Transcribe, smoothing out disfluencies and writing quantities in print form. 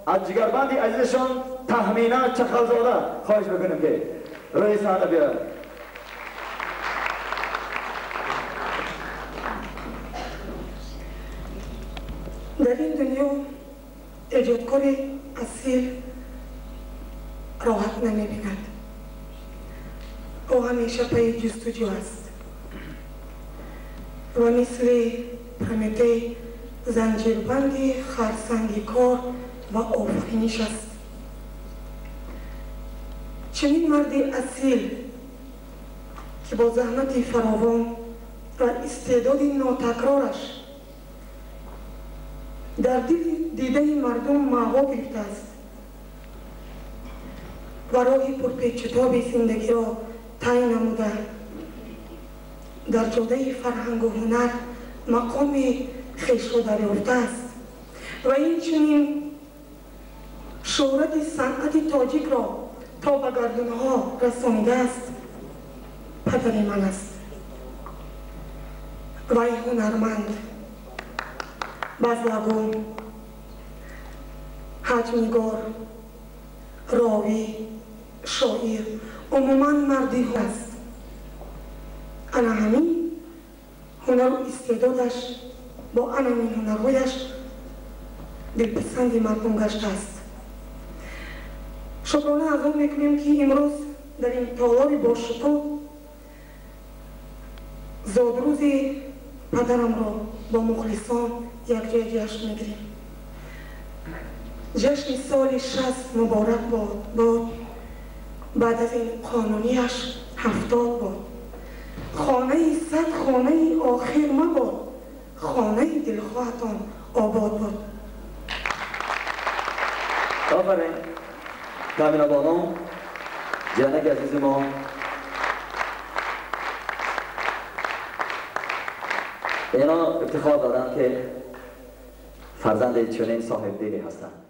از جگربند عزیزشان تهمینه چخلزاده خواهش بکنیم که روی صحنه بیاید. در این دنیا ایجادکار اصیل راحت نمی‌بیند. او همیشه پای جستجو است و مثل پرمیته زنجیربندی خرسنگی کار و آفرینش است. چنین مردی اصیل که با زحمت فراوان و استعداد ناتکرارش در دیده مردم محو گرفته است و راه پرپیچ‌وتاب زندگی را طی نموده در جاده فرهنگ و هنر مقام خویش را دریافته است و این چنین شهرت صنعت تاجیک را تا به گردونها رسانیده است پدر من است. وی هنرمند، بزلگون، حجم‌نگار، راوی، شاعر، عموماً مردی است. انا همین هنر و استعدادش با همین هنرهایش دلپسند مردم گشته است. شکرانه از آن میکنیم که امروز در این تالار باشکوه زادروز پدرم را با مخلصان یک جای جشن میگیریم. جشن سال 60 مبارک باد. بعد از این قانونیش 70 باد. خانه 100 خانه آخر مباد، خانه دلخواهتان آباد باد. آفرین کاملا بانو جانک عزیز ما اینا افتخار دارن که فرزند چنین صاحب دلی هستند.